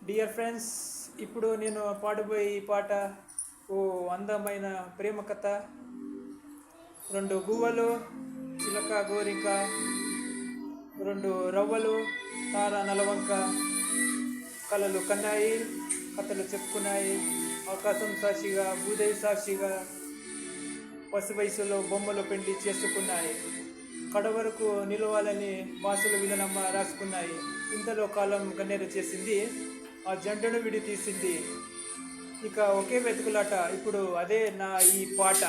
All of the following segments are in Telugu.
డియర్ ఫ్రెండ్స్, ఇప్పుడు నేను పాడబోయే ఈ పాట ఓ అందమైన ప్రేమ కథ. రెండు గువ్వలు, చిలక గోరిక, రెండు రవ్వలు, తార నలవంక కలలు కన్నాయి, కథలు చెప్పుకున్నాయి. ఆకాశం సాక్షిగా, భూదేవి సాక్షిగా పసి వయసులో బొమ్మలు పెండి చేసుకున్నాయి. కడవరకు నిలవాలని భాషలు విననమ్మ రాసుకున్నాయి. ఇంతలో కాలం కన్నీరు చేసింది, ఆ జంటను విడి తీసింది. ఇక ఒకే వెతుకులాట, ఇప్పుడు అదే నా ఈ పాట.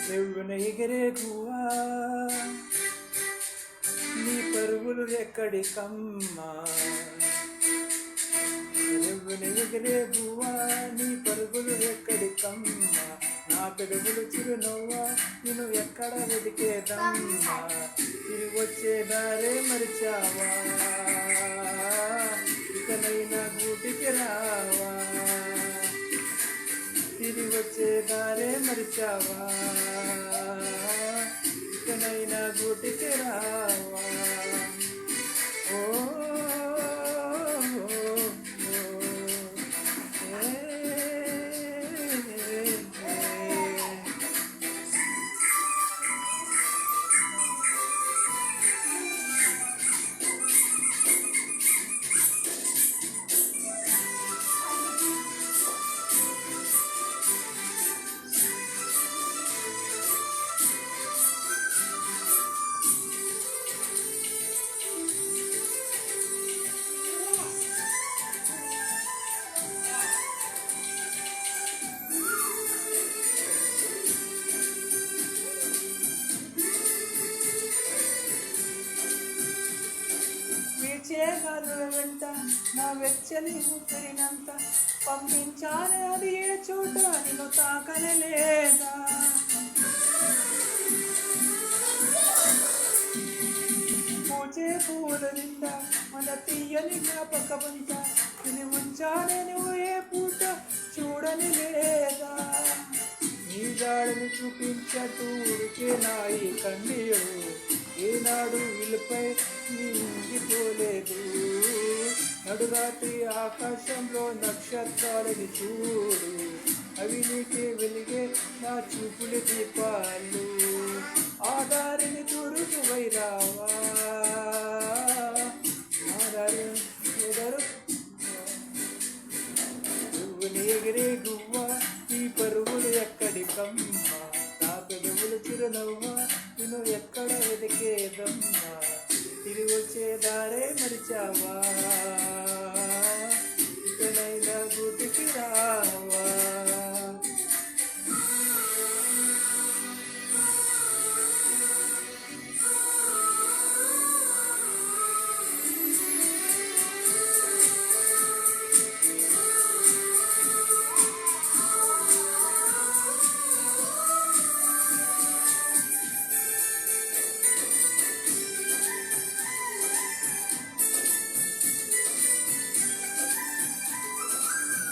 రేవున ఎగిరే గువ్వా, నీ పరుగులు ఎక్కడికమ్మా. రేవున ఎగిరే గువ్వా, నీ పరుగులు ఎక్కడికమ్మా. నా పెదవులు చిరునవ్వా, నేను ఎక్కడ వెతికేదమ్మా. తిరిగి వచ్చే దారే మరిచావా, ఇకనైనా గూటికి రావా. తిరిగి వచ్చే దారే మరిచావా, ఇకనైనా గూటికి రావా. ఓ చేగాలు వెంట నా వెచ్చని ఊపిరినంత పంపించానే, అది ఏ చోట నేను తాకలేదా. పూచే పూల నిండా మన తీయని జ్ఞాపకమంత తిని ఉంచానే, నువ్వు ఏ పూట చూడని లేదా. నీ జాడని చూపించటూరికే నా ఈ కన్నీరు ఏనాడు విలుపై నిండిపోలేదు. నడురాత్రి ఆకాశంలో నక్షత్రాలని చూడు, అవి నీకే వెలిగే నా చూపుల దీపాలు. ఆ దారిని తూరుకు వైరావా, నువ్వుని ఎగిరే గువ్వా, ఈ పరుగులు ఎక్కడికమ్మా. నా పెదవులు చిరునవ్వా, నేను ఎక్కడ వెతికేదమ్మా. తిరిగి వచ్చే దారే మరిచావా, ఇకనైనా గూటికి రావా.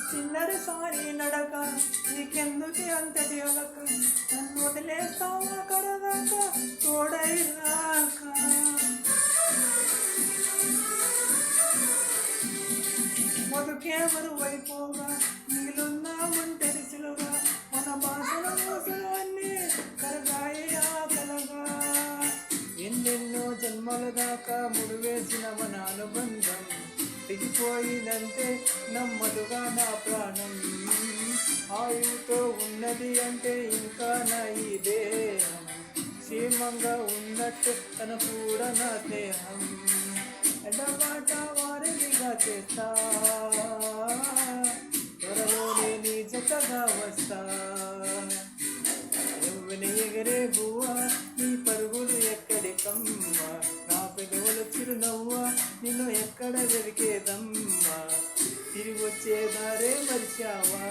చిన్నరి సారి నడక, నీకెందుకు అంతటి అలక. నన్ను వదిలేస్తావా కడదాక తోడై రాక. మొదకెవరు వైపోగా నీలున్నా ఒంటరి సిలుగా. మన భాషల మోసలు అన్నీ కరగాయి ఆకలగా. ఎన్నెన్నో జన్మల దాకా ముడివేసిన మన అనుబంధం తెగిపోయిందంటే నమ్మదుగా నా ప్రాణం. ఆయువుతో ఉన్నది అంటే ఇంకా నా ఈ దేహం క్షేమంగా ఉన్నట్టు తన కూడా నా స్నేహం. ఎడబాట వారిగా చేస్తా, త్వరలోనే నీ జతగా వస్తా. నువ్వుని ఎగిరే గువ్వా, నీ పరుగులు ఎక్కడికమ్మా. నా పెదవులు చిరునవ్వా, నిన్ను ఎక్కడ వెతికేదమ్మా. తిరిగి వచ్చే దారే మరిచావా.